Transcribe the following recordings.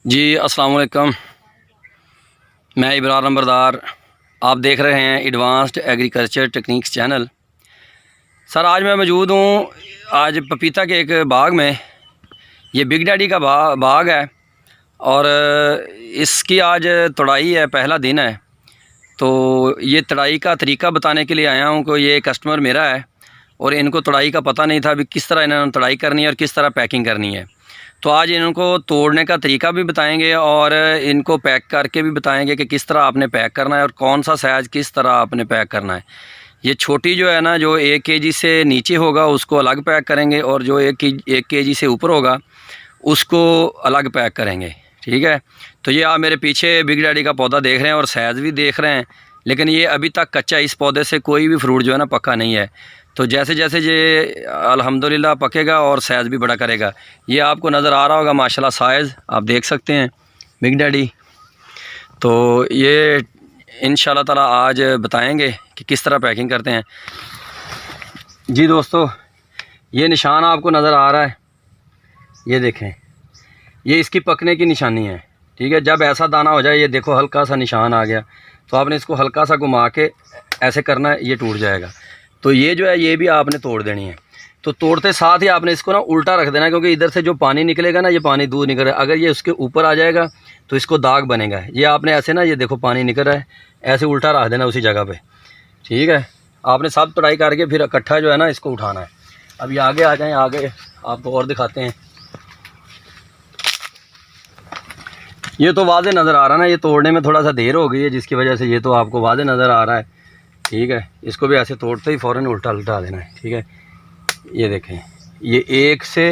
जी अस्सलाम वालेकुम। मैं इब्रार नंबरदार, आप देख रहे हैं advanced agriculture techniques channel. Sir आज मैं मौजूद हूँ आज पपीता के एक बाग में। ये बिग डैडी का बाग है और इसकी आज तुड़ाई है, पहला दिन है। तो ये तुड़ाई का तरीका बताने के लिए आया हूँ कि ये कस्टमर मेरा है और इनको तुड़ाई का पता नहीं था अभी किस तरह इन्होंने तुड़ाई करनी है और किस तरह पैकिंग करनी है। तो आज इनको तोड़ने का तरीका भी बताएंगे और इनको पैक करके भी बताएंगे कि किस तरह आपने पैक करना है और कौन सा साइज़ किस तरह आपने पैक करना है। ये छोटी जो है ना, जो 1 केजी से नीचे होगा उसको अलग पैक करेंगे और जो 1 केजी से ऊपर होगा उसको अलग पैक करेंगे। ठीक है। तो ये आप मेरे पीछे बिग डैडी का पौधा देख रहे हैं और साइज़ भी देख रहे हैं, लेकिन ये अभी तक कच्चा, इस पौधे से कोई भी फ्रूट जो है ना पक्का नहीं है। तो जैसे जैसे ये अल्हम्दुलिल्लाह पकेगा और साइज़ भी बड़ा करेगा। ये आपको नज़र आ रहा होगा माशाल्लाह, साइज़ आप देख सकते हैं बिग डैडी। तो ये इंशाल्लाह ताला आज बताएंगे कि किस तरह पैकिंग करते हैं। जी दोस्तों, ये निशान आपको नज़र आ रहा है, ये देखें, ये इसकी पकने की निशानी है। ठीक है। जब ऐसा दाना हो जाए, ये देखो हल्का सा निशान आ गया, तो आपने इसको हल्का सा घुमा के ऐसे करना है, ये टूट जाएगा। तो ये जो है ये भी आपने तोड़ देनी है। तो तोड़ते साथ ही आपने इसको ना उल्टा रख देना है, क्योंकि इधर से जो पानी निकलेगा ना, ये पानी दूर निकल रहा है, अगर ये उसके ऊपर आ जाएगा तो इसको दाग बनेगा। ये आपने ऐसे ना, ये देखो पानी निकल रहा है, ऐसे उल्टा रख देना उसी जगह पे। ठीक है। आपने सब तुड़ाई करके फिर इकट्ठा जो है ना इसको उठाना है। अब ये आगे आ जाएँ, आगे आपको और दिखाते हैं। ये तो वाज़े नज़र आ रहा है ना, ये तोड़ने में थोड़ा सा देर हो गई है जिसकी वजह से ये तो आपको वाज़े नज़र आ रहा है। ठीक है। इसको भी ऐसे तोड़ते ही फ़ौरन उल्टा उल्टा देना है। ठीक है। ये देखें, ये एक से,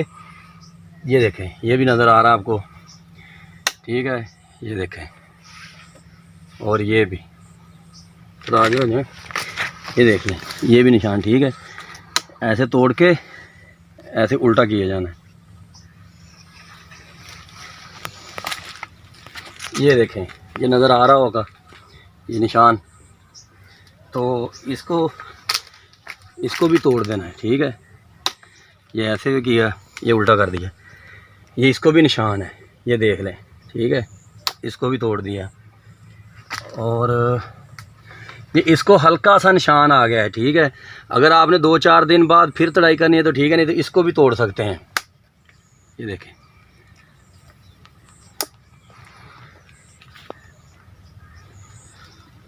ये देखें, ये भी नज़र आ रहा है आपको। ठीक है। ये देखें, और ये भी थोड़ा आगे हो जाए, ये देख लें, ये भी निशान। ठीक है। ऐसे तोड़ के ऐसे उल्टा किया जाना है। ये देखें, ये नज़र आ रहा होगा ये निशान। तो इसको भी तोड़ देना है। ठीक है। ये ऐसे भी किया, ये उल्टा कर दिया, ये इसको भी निशान है, ये देख लें। ठीक है। इसको भी तोड़ दिया और ये इसको हल्का सा निशान आ गया है। ठीक है। अगर आपने 2-4 दिन बाद फिर तुड़ाई करनी है तो ठीक है, नहीं तो इसको भी तोड़ सकते हैं। ये देखें,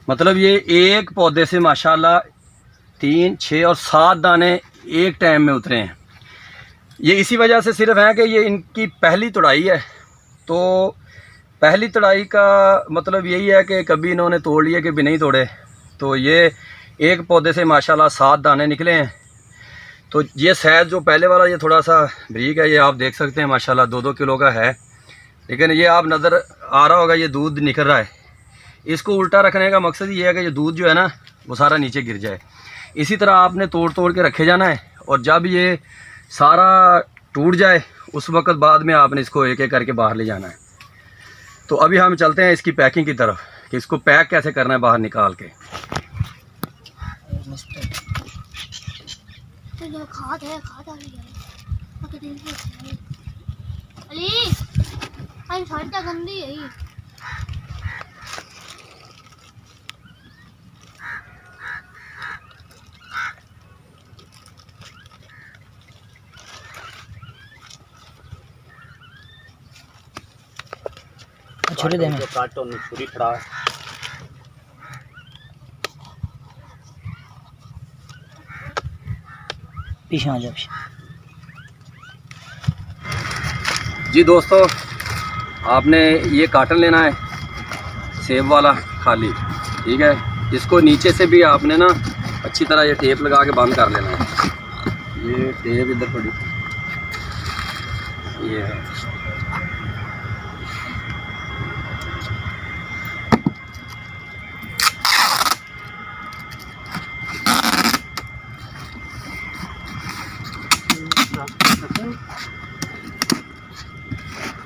मतलब ये एक पौधे से माशाल्लाह 3, 6 और 7 दाने एक टाइम में उतरे हैं। ये इसी वजह से सिर्फ है कि ये इनकी पहली तुड़ाई है। तो पहली तुड़ाई का मतलब यही है कि कभी इन्होंने तोड़ लिए कभी नहीं तोड़े। तो ये एक पौधे से माशाल्लाह 7 दाने निकले हैं। तो ये साइज़ जो पहले वाला ये थोड़ा सा बरीक है, ये आप देख सकते हैं माशाल्लाह 2-2 किलो का है। लेकिन ये आप नज़र आ रहा होगा, ये दूध निकल रहा है। इसको उल्टा रखने का मकसद ये है कि ये दूध जो है ना वो सारा नीचे गिर जाए। इसी तरह आपने तोड़ तोड़ के रखे जाना है, और जब ये सारा टूट जाए उस वक़्त बाद में आपने इसको एक एक करके बाहर ले जाना है। तो अभी हम चलते हैं इसकी पैकिंग की तरफ कि इसको पैक कैसे करना है बाहर निकाल के। छुरी देना, काटो छुरी खड़ा पीछे आ जाओ। जी दोस्तों, आपने ये काटन लेना है, सेब वाला खाली। ठीक है। इसको नीचे से भी आपने ना अच्छी तरह ये टेप लगा के बंद कर लेना है। ये टेप इधर पड़ी, ये है।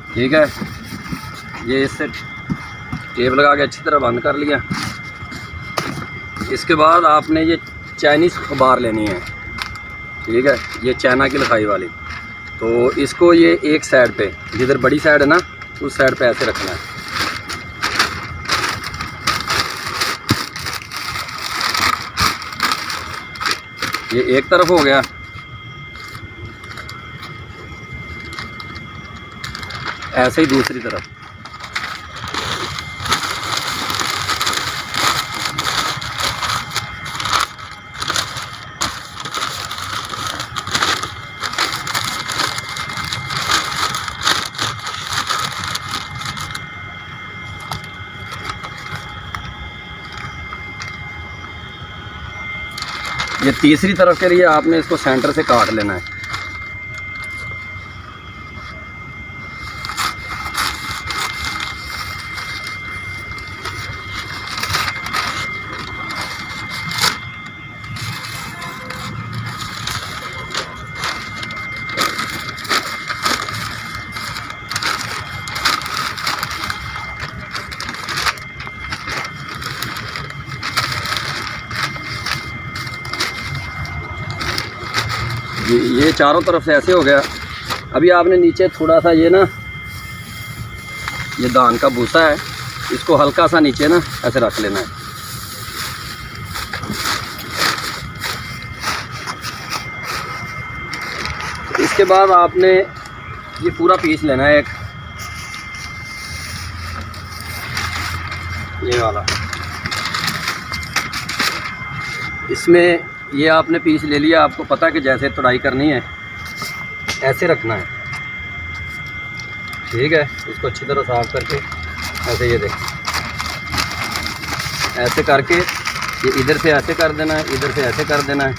ठीक है। ये इससे टेप लगा के अच्छी तरह बंद कर लिया। इसके बाद आपने ये चाइनीज़ अखबार लेनी है। ठीक है। ये चाइना की लिखाई वाली। तो इसको ये एक साइड पे, जिधर बड़ी साइड है ना, उस साइड पे ऐसे रखना है। ये एक तरफ हो गया। ऐसे ही दूसरी तरफ। ये तीसरी तरफ के लिए आपने इसको सेंटर से काट लेना है। ये चारों तरफ से ऐसे हो गया। अभी आपने नीचे थोड़ा सा ये ना, ये धान का भूसा है, इसको हल्का सा नीचे ना ऐसे रख लेना है। इसके बाद आपने ये पूरा पीस लेना है, एक ये वाला। इसमें ये आपने पीस ले लिया। आपको पता है कि जैसे तुड़ाई करनी है ऐसे रखना है, ठीक है। इसको अच्छी तरह साफ करके ऐसे, ये देखें, ऐसे करके ये इधर से ऐसे कर देना है, इधर से ऐसे कर देना है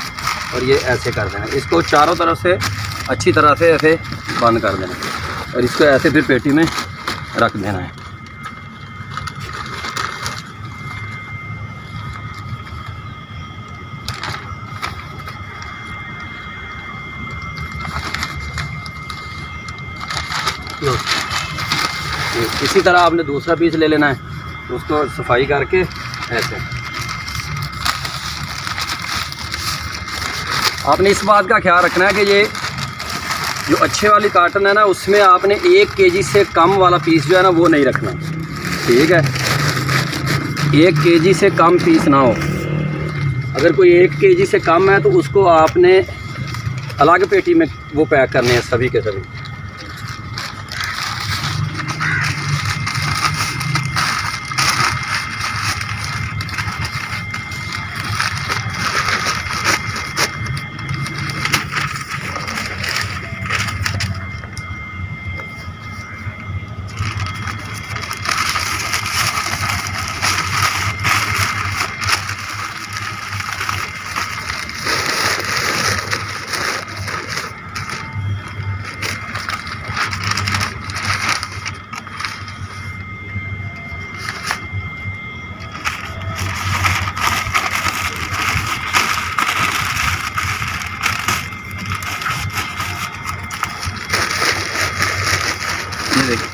और ये ऐसे कर देना है। इसको चारों तरफ से अच्छी तरह से ऐसे बंद कर देना है और इसको ऐसे फिर पेटी में रख देना है। इसी तरह आपने दूसरा पीस ले लेना है, उसको सफाई करके ऐसे। आपने इस बात का ख्याल रखना है कि ये जो अच्छे वाली काटन है ना, उसमें आपने 1 केजी से कम वाला पीस जो है ना वो नहीं रखना, ठीक है। 1 केजी से कम पीस ना हो। अगर कोई 1 केजी से कम है तो उसको आपने अलग पेटी में वो पैक करने हैं सभी के सभी।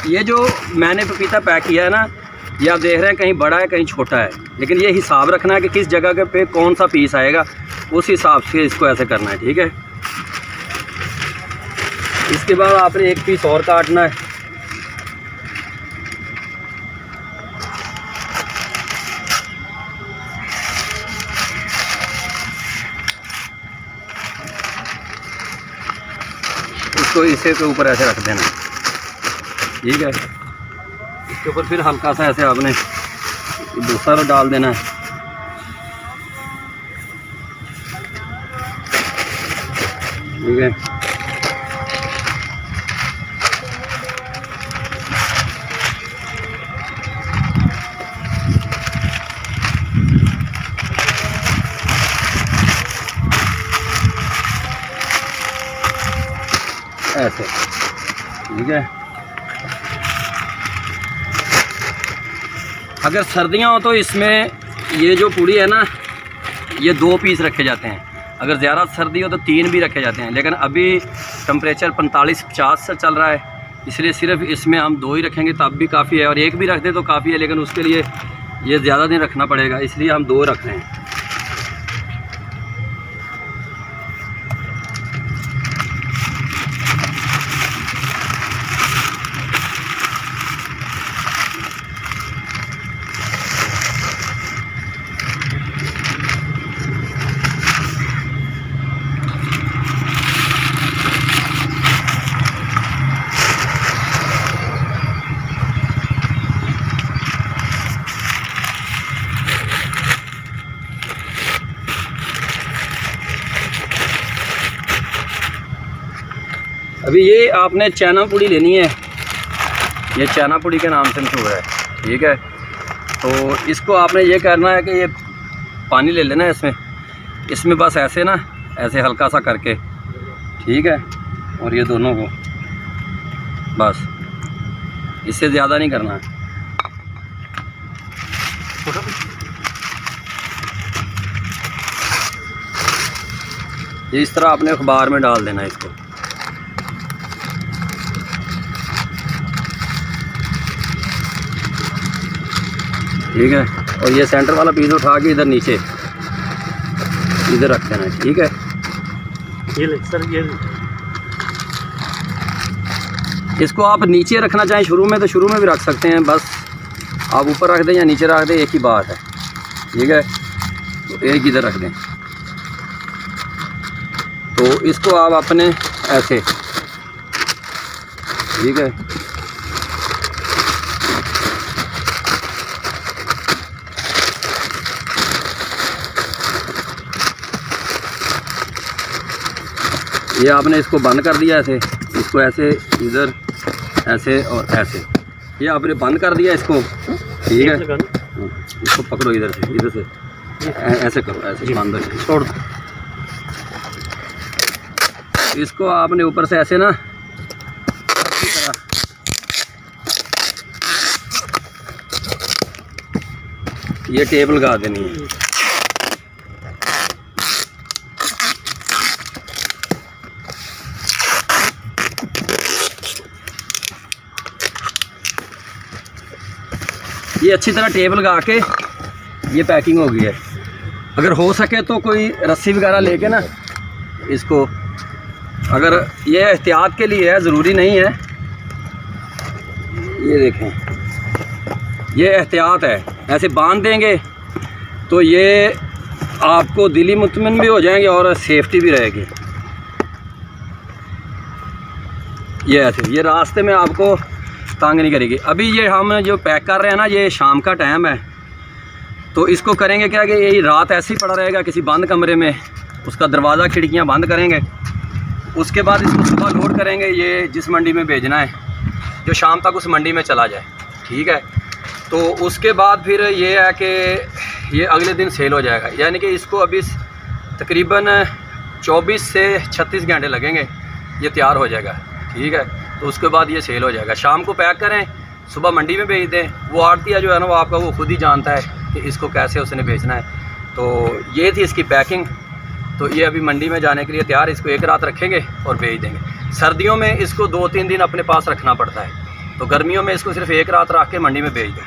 ये जो मैंने पपीता पैक किया है ना, ये आप देख रहे हैं कहीं बड़ा है कहीं छोटा है, लेकिन ये हिसाब रखना है कि किस जगह पे कौन सा पीस आएगा, उस हिसाब से इसको ऐसे करना है, ठीक है। इसके बाद आपने एक पीस और काटना है। उसको इसे के ऊपर ऐसे रख देना, ठीक है। इसके ऊपर फिर हल्का सा ऐसे आपने दूसरा डाल देना है। ठीक है, ऐसे, ठीक है। अगर सर्दियां हो तो इसमें ये जो पूड़ी है ना, ये 2 पीस रखे जाते हैं। अगर ज़्यादा सर्दी हो तो 3 भी रखे जाते हैं, लेकिन अभी टेम्परेचर 45-50 से चल रहा है, इसलिए सिर्फ इसमें हम 2 ही रखेंगे तब भी काफ़ी है, और 1 भी रख दे तो काफ़ी है, लेकिन उसके लिए ये ज़्यादा दिन रखना पड़ेगा, इसलिए हम 2 रख रहे हैं। अभी ये आपने चना पुड़ी लेनी है, ये चना पुड़ी के नाम से मशहूर है, ठीक है। तो इसको आपने ये करना है कि ये पानी ले लेना है इसमें बस ऐसे ना, ऐसे हल्का सा करके, ठीक है। और ये दोनों को बस, इससे ज़्यादा नहीं करना है। ये इस तरह आपने अखबार में डाल देना है इसको, ठीक है। और ये सेंटर वाला पीस उठा के इधर नीचे इधर रख देना है, ठीक है। ये ले सर, ये इसको आप नीचे रखना चाहें शुरू में तो शुरू में भी रख सकते हैं, बस आप ऊपर रख दें या नीचे रख दें, एक ही बात है, ठीक है। तो एक इधर रख दें। तो इसको आप अपने ऐसे, ठीक है, ये आपने इसको बंद कर दिया ऐसे, इसको ऐसे इधर ऐसे और ऐसे, ये आपने बंद कर दिया इसको, ठीक है। इसको पकड़ो इधर से ऐसे करो, ऐसे बंद छोड़ दो। इसको आपने ऊपर से ऐसे ना ये टेबल लगा देनी है। ये अच्छी तरह टेप लगा के ये पैकिंग हो गई है। अगर हो सके तो कोई रस्सी वगैरह लेके ना इसको, अगर ये एहतियात के लिए है, ज़रूरी नहीं है, ये देखें ये एहतियात है, ऐसे बांध देंगे तो ये आपको दिली मुतमिन भी हो जाएंगे और सेफ्टी भी रहेगी। ये ऐसे, ये रास्ते में आपको तंग नहीं करेगी। अभी ये हम जो पैक कर रहे हैं ना, ये शाम का टाइम है, तो इसको करेंगे क्या कि ये रात ऐसे ही पड़ा रहेगा किसी बंद कमरे में, उसका दरवाज़ा खिड़कियां बंद करेंगे। उसके बाद इसको सुबह लोड करेंगे, ये जिस मंडी में भेजना है, जो शाम तक उस मंडी में चला जाए, ठीक है। तो उसके बाद फिर ये है कि ये अगले दिन सेल हो जाएगा, यानी कि इसको अभी तकरीबन 24 से 36 घंटे लगेंगे, ये तैयार हो जाएगा, ठीक है। तो उसके बाद ये सेल हो जाएगा। शाम को पैक करें, सुबह मंडी में भेज दें। वो आड़तिया जो है ना, वो आपका वो खुद ही जानता है कि इसको कैसे उसने बेचना है। तो ये थी इसकी पैकिंग। तो ये अभी मंडी में जाने के लिए तैयार, इसको एक रात रखेंगे और भेज देंगे। सर्दियों में इसको 2-3 दिन अपने पास रखना पड़ता है, तो गर्मियों में इसको सिर्फ एक रात रख के मंडी में भेज दें।